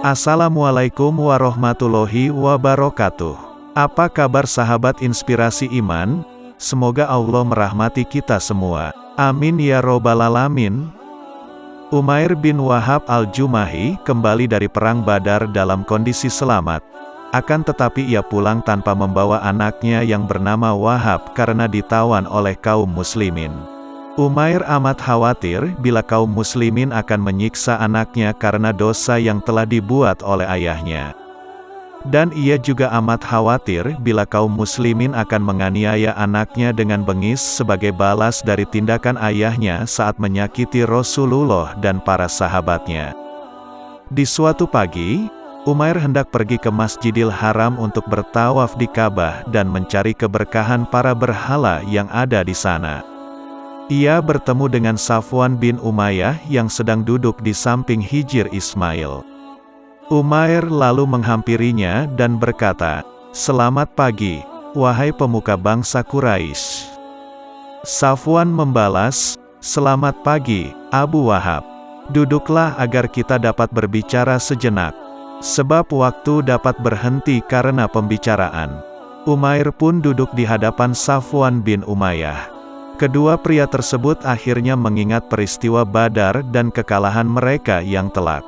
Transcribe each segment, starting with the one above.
Assalamualaikum warahmatullahi wabarakatuh. Apa kabar sahabat inspirasi iman? Semoga Allah merahmati kita semua. Amin ya robbal alamin. Umair bin Wahab al-Jumahi kembali dari perang Badar dalam kondisi selamat. Akan tetapi ia pulang tanpa membawa anaknya yang bernama Wahab karena ditawan oleh kaum muslimin. Umair amat khawatir bila kaum muslimin akan menyiksa anaknya karena dosa yang telah dibuat oleh ayahnya. Dan ia juga amat khawatir bila kaum muslimin akan menganiaya anaknya dengan bengis sebagai balas dari tindakan ayahnya saat menyakiti Rasulullah dan para sahabatnya. Di suatu pagi, Umair hendak pergi ke Masjidil Haram untuk bertawaf di Ka'bah dan mencari keberkahan para berhala yang ada di sana. Ia bertemu dengan Safwan bin Umayyah yang sedang duduk di samping Hijr Ismail. Umair lalu menghampirinya dan berkata, "Selamat pagi, wahai pemuka bangsa Quraisy." Safwan membalas, "Selamat pagi, Abu Wahab. Duduklah agar kita dapat berbicara sejenak, sebab waktu dapat berhenti karena pembicaraan." Umair pun duduk di hadapan Safwan bin Umayyah. Kedua pria tersebut akhirnya mengingat peristiwa Badar dan kekalahan mereka yang telak.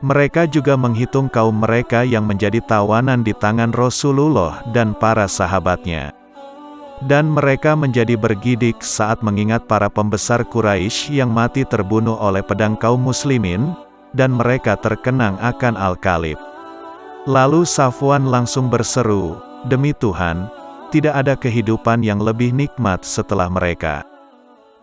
Mereka juga menghitung kaum mereka yang menjadi tawanan di tangan Rasulullah dan para sahabatnya. Dan mereka menjadi bergidik saat mengingat para pembesar Quraisy yang mati terbunuh oleh pedang kaum muslimin, dan mereka terkenang akan Al-Kalib. Lalu Safwan langsung berseru, "Demi Tuhan, tidak ada kehidupan yang lebih nikmat setelah mereka."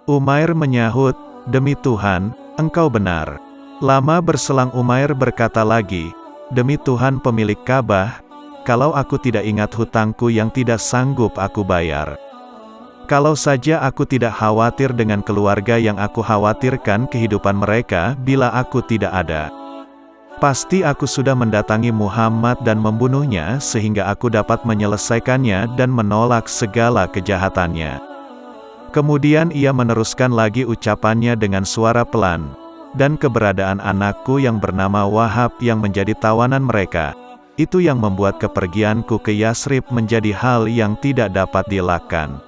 Umair menyahut, "Demi Tuhan, engkau benar." Lama berselang Umair berkata lagi, "Demi Tuhan pemilik Ka'bah, kalau aku tidak ingat hutangku yang tidak sanggup aku bayar. Kalau saja aku tidak khawatir dengan keluarga yang aku khawatirkan kehidupan mereka bila aku tidak ada. Pasti aku sudah mendatangi Muhammad dan membunuhnya sehingga aku dapat menyelesaikannya dan menolak segala kejahatannya." Kemudian ia meneruskan lagi ucapannya dengan suara pelan, "Dan keberadaan anakku yang bernama Wahab yang menjadi tawanan mereka, itu yang membuat kepergianku ke Yasrib menjadi hal yang tidak dapat dielakkan."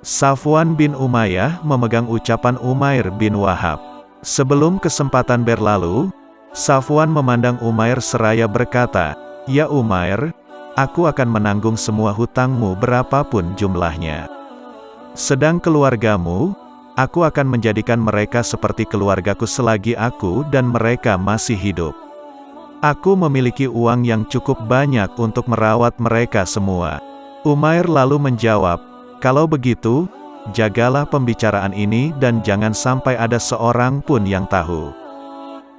Safwan bin Umayyah memegang ucapan Umair bin Wahab. Sebelum kesempatan berlalu, Safwan memandang Umair seraya berkata, "Ya Umair, aku akan menanggung semua hutangmu berapapun jumlahnya. Sedang keluargamu, aku akan menjadikan mereka seperti keluargaku selagi aku dan mereka masih hidup. Aku memiliki uang yang cukup banyak untuk merawat mereka semua." Umair lalu menjawab, "Kalau begitu, jagalah pembicaraan ini dan jangan sampai ada seorang pun yang tahu."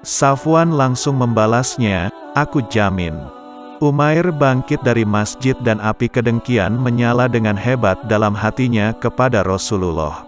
Safwan langsung membalasnya, "Aku jamin." Umair bangkit dari masjid dan api kedengkian menyala dengan hebat dalam hatinya kepada Rasulullah.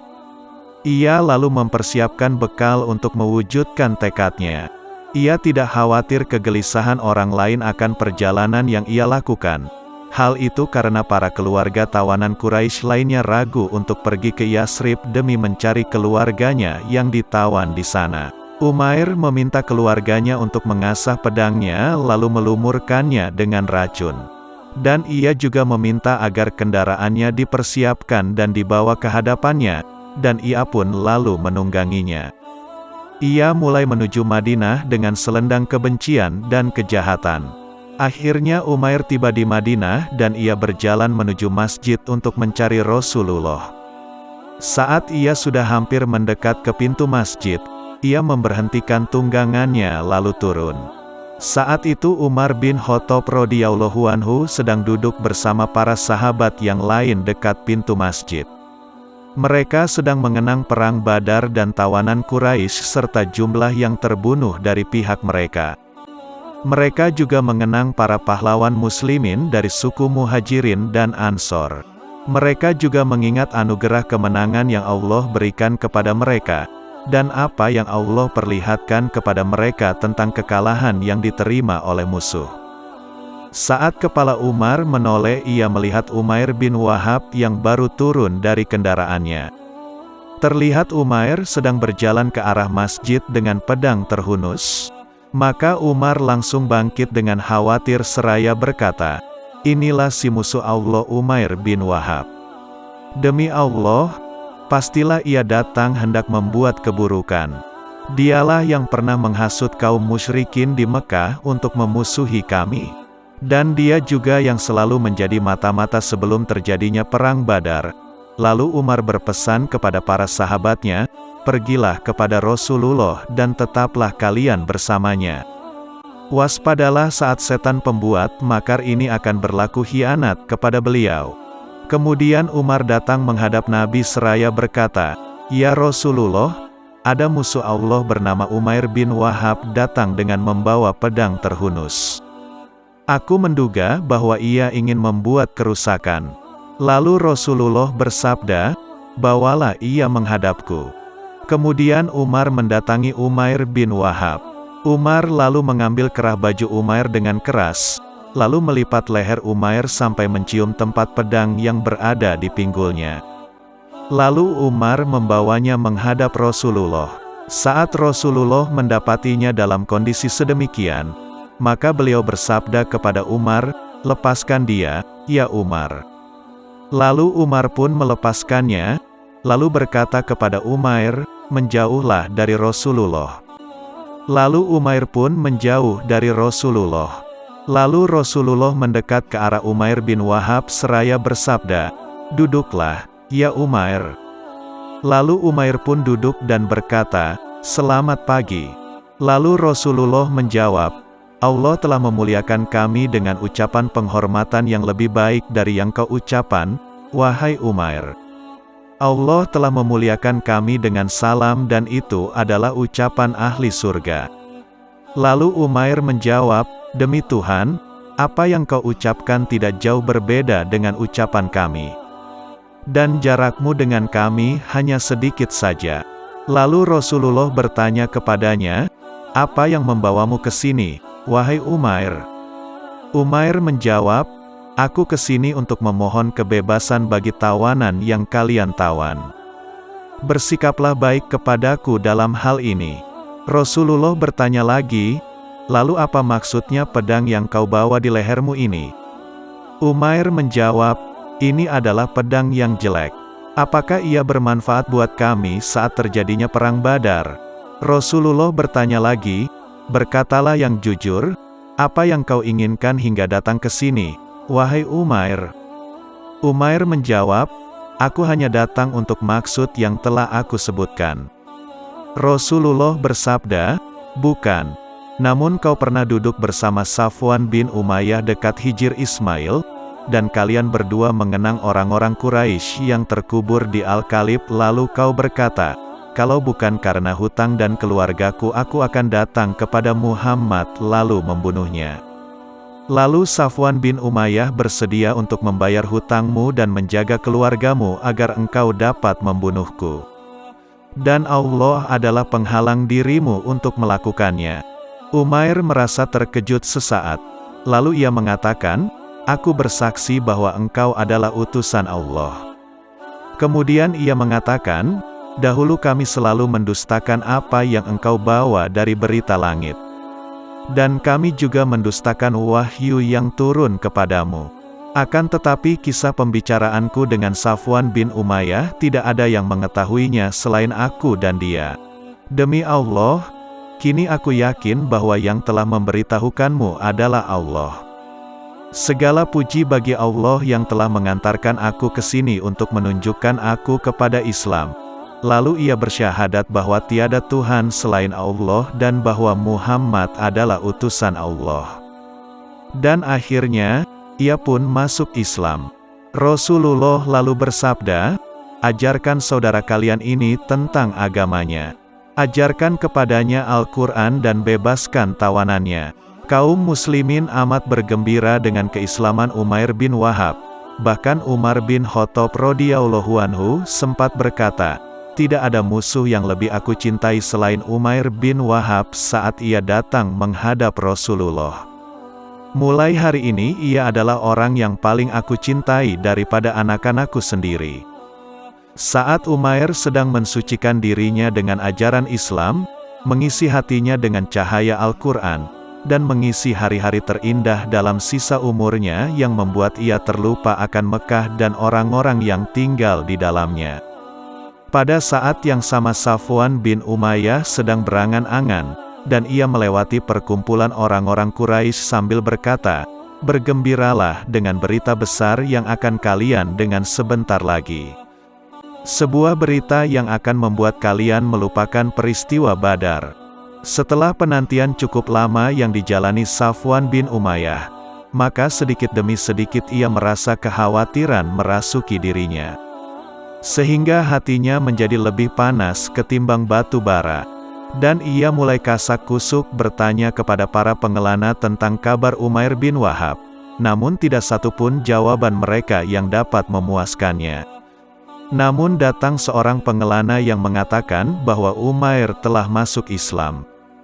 Ia lalu mempersiapkan bekal untuk mewujudkan tekadnya. Ia tidak khawatir kegelisahan orang lain akan perjalanan yang ia lakukan. Hal itu karena para keluarga tawanan Quraisy lainnya ragu untuk pergi ke Yasrib demi mencari keluarganya yang ditawan di sana. Umair meminta keluarganya untuk mengasah pedangnya lalu melumurkannya dengan racun. Dan ia juga meminta agar kendaraannya dipersiapkan dan dibawa ke hadapannya, dan ia pun lalu menungganginya. Ia mulai menuju Madinah dengan selendang kebencian dan kejahatan. Akhirnya Umair tiba di Madinah dan ia berjalan menuju masjid untuk mencari Rasulullah. Saat ia sudah hampir mendekat ke pintu masjid, ia memberhentikan tunggangannya lalu turun. Saat itu Umar bin Khattab radhiyallahu anhu sedang duduk bersama para sahabat yang lain dekat pintu masjid. Mereka sedang mengenang perang Badar dan tawanan Quraisy serta jumlah yang terbunuh dari pihak mereka. Mereka juga mengenang para pahlawan muslimin dari suku Muhajirin dan Ansor. Mereka juga mengingat anugerah kemenangan yang Allah berikan kepada mereka, dan apa yang Allah perlihatkan kepada mereka tentang kekalahan yang diterima oleh musuh. Saat kepala Umar menoleh, ia melihat Umair bin Wahab yang baru turun dari kendaraannya. Terlihat Umair sedang berjalan ke arah masjid dengan pedang terhunus. Maka Umar langsung bangkit dengan khawatir seraya berkata, "Inilah si musuh Allah Umair bin Wahab. Demi Allah, pastilah ia datang hendak membuat keburukan. Dialah yang pernah menghasut kaum musyrikin di Mekah untuk memusuhi kami. Dan dia juga yang selalu menjadi mata-mata sebelum terjadinya perang Badar." Lalu Umar berpesan kepada para sahabatnya, "Pergilah kepada Rasulullah dan tetaplah kalian bersamanya. Waspadalah saat setan pembuat makar ini akan berlaku khianat kepada beliau." Kemudian Umar datang menghadap Nabi seraya berkata, "Ya Rasulullah, ada musuh Allah bernama Umair bin Wahab datang dengan membawa pedang terhunus. Aku menduga bahwa ia ingin membuat kerusakan." Lalu Rasulullah bersabda, "Bawalah ia menghadapku." Kemudian Umar mendatangi Umair bin Wahab. Umar lalu mengambil kerah baju Umair dengan keras, lalu melipat leher Umair sampai mencium tempat pedang yang berada di pinggulnya. Lalu Umar membawanya menghadap Rasulullah. Saat Rasulullah mendapatinya dalam kondisi sedemikian, maka beliau bersabda kepada Umar, "Lepaskan dia, ya Umar." Lalu Umar pun melepaskannya, lalu berkata kepada Umair, "Menjauhlah dari Rasulullah." Lalu Umair pun menjauh dari Rasulullah. Lalu Rasulullah mendekat ke arah Umair bin Wahab seraya bersabda, "Duduklah, ya Umair." Lalu Umair pun duduk dan berkata, "Selamat pagi." Lalu Rasulullah menjawab, "Allah telah memuliakan kami dengan ucapan penghormatan yang lebih baik dari yang kau ucapan, wahai Umair. Allah telah memuliakan kami dengan salam dan itu adalah ucapan ahli surga." Lalu Umair menjawab, "Demi Tuhan, apa yang kau ucapkan tidak jauh berbeda dengan ucapan kami. Dan jarakmu dengan kami hanya sedikit saja." Lalu Rasulullah bertanya kepadanya, "Apa yang membawamu ke sini, wahai Umair?" Umair menjawab, "Aku ke sini untuk memohon kebebasan bagi tawanan yang kalian tawan. Bersikaplah baik kepadaku dalam hal ini." Rasulullah bertanya lagi, "Lalu apa maksudnya pedang yang kau bawa di lehermu ini?" Umair menjawab, "Ini adalah pedang yang jelek. Apakah ia bermanfaat buat kami saat terjadinya perang Badar?" Rasulullah bertanya lagi, "Berkatalah yang jujur, apa yang kau inginkan hingga datang ke sini, wahai Umair?" Umair menjawab, "Aku hanya datang untuk maksud yang telah aku sebutkan." Rasulullah bersabda, "Bukan. Namun kau pernah duduk bersama Safwan bin Umayyah dekat Hijir Ismail, dan kalian berdua mengenang orang-orang Quraisy yang terkubur di Al-Kalib lalu kau berkata, 'Kalau bukan karena hutang dan keluargaku aku akan datang kepada Muhammad lalu membunuhnya.' Lalu Safwan bin Umayyah bersedia untuk membayar hutangmu dan menjaga keluargamu agar engkau dapat membunuhku. Dan Allah adalah penghalang dirimu untuk melakukannya." Umair merasa terkejut sesaat. Lalu ia mengatakan, "Aku bersaksi bahwa engkau adalah utusan Allah." Kemudian ia mengatakan, "Dahulu kami selalu mendustakan apa yang engkau bawa dari berita langit. Dan kami juga mendustakan wahyu yang turun kepadamu. Akan tetapi kisah pembicaraanku dengan Safwan bin Umayyah tidak ada yang mengetahuinya selain aku dan dia. Demi Allah, kini aku yakin bahwa yang telah memberitahukanmu adalah Allah. Segala puji bagi Allah yang telah mengantarkan aku ke sini untuk menunjukkan aku kepada Islam." Lalu ia bersyahadat bahwa tiada Tuhan selain Allah dan bahwa Muhammad adalah utusan Allah. Dan akhirnya, ia pun masuk Islam. Rasulullah lalu bersabda, "Ajarkan saudara kalian ini tentang agamanya. Ajarkan kepadanya Al-Quran dan bebaskan tawanannya." Kaum muslimin amat bergembira dengan keislaman Umair bin Wahab. Bahkan Umar bin Khattab radhiyallahu anhu sempat berkata, "Tidak ada musuh yang lebih aku cintai selain Umair bin Wahab saat ia datang menghadap Rasulullah. Mulai hari ini ia adalah orang yang paling aku cintai daripada anak-anakku sendiri." Saat Umair sedang mensucikan dirinya dengan ajaran Islam, mengisi hatinya dengan cahaya Al-Quran, dan mengisi hari-hari terindah dalam sisa umurnya yang membuat ia terlupa akan Mekah dan orang-orang yang tinggal di dalamnya. Pada saat yang sama Safwan bin Umayyah sedang berangan-angan, dan ia melewati perkumpulan orang-orang Quraisy sambil berkata, "Bergembiralah dengan berita besar yang akan kalian dengan sebentar lagi. Sebuah berita yang akan membuat kalian melupakan peristiwa Badar." Setelah penantian cukup lama yang dijalani Safwan bin Umayyah, maka sedikit demi sedikit ia merasa kekhawatiran merasuki dirinya. Sehingga hatinya menjadi lebih panas ketimbang batu bara. Dan ia mulai kasak-kusuk bertanya kepada para pengelana tentang kabar Umair bin Wahab. Namun tidak satupun jawaban mereka yang dapat memuaskannya. Namun datang seorang pengelana yang mengatakan bahwa Umair telah masuk Islam.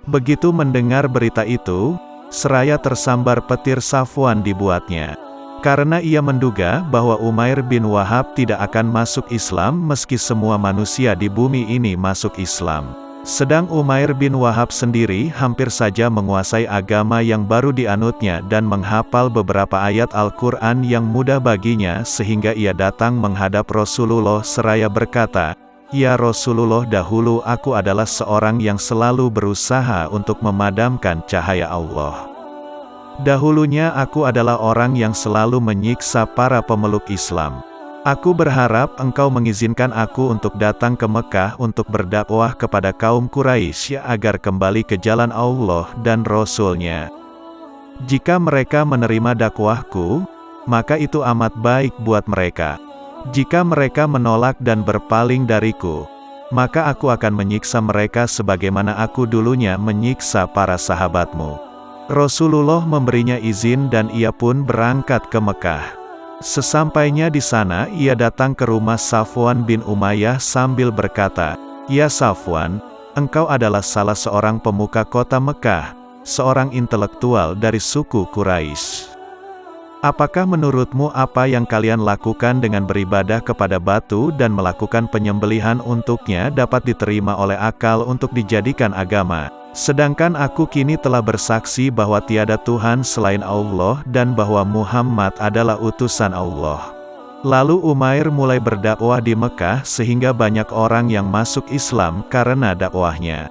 Begitu mendengar berita itu, seraya tersambar petir Safwan dibuatnya. Karena ia menduga bahwa Umair bin Wahab tidak akan masuk Islam meski semua manusia di bumi ini masuk Islam. Sedang Umair bin Wahab sendiri hampir saja menguasai agama yang baru dianutnya dan menghafal beberapa ayat Al-Quran yang mudah baginya sehingga ia datang menghadap Rasulullah seraya berkata, "Ya Rasulullah, dahulu aku adalah seorang yang selalu berusaha untuk memadamkan cahaya Allah. Dahulunya aku adalah orang yang selalu menyiksa para pemeluk Islam. Aku berharap engkau mengizinkan aku untuk datang ke Mekah untuk berdakwah kepada kaum Quraisy agar kembali ke jalan Allah dan Rasul-Nya. Jika mereka menerima dakwahku, maka itu amat baik buat mereka. Jika mereka menolak dan berpaling dariku, maka aku akan menyiksa mereka sebagaimana aku dulunya menyiksa para sahabatmu." Rasulullah memberinya izin dan ia pun berangkat ke Mekah. Sesampainya di sana ia datang ke rumah Safwan bin Umayyah sambil berkata, "Ya Safwan, engkau adalah salah seorang pemuka kota Mekah, seorang intelektual dari suku Quraisy. Apakah menurutmu apa yang kalian lakukan dengan beribadah kepada batu dan melakukan penyembelihan untuknya dapat diterima oleh akal untuk dijadikan agama? Sedangkan aku kini telah bersaksi bahwa tiada Tuhan selain Allah dan bahwa Muhammad adalah utusan Allah." Lalu Umair mulai berdakwah di Mekah sehingga banyak orang yang masuk Islam karena dakwahnya.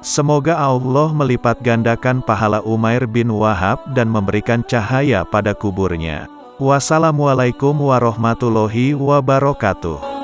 Semoga Allah melipat gandakan pahala Umair bin Wahab dan memberikan cahaya pada kuburnya. Wassalamualaikum warahmatullahi wabarakatuh.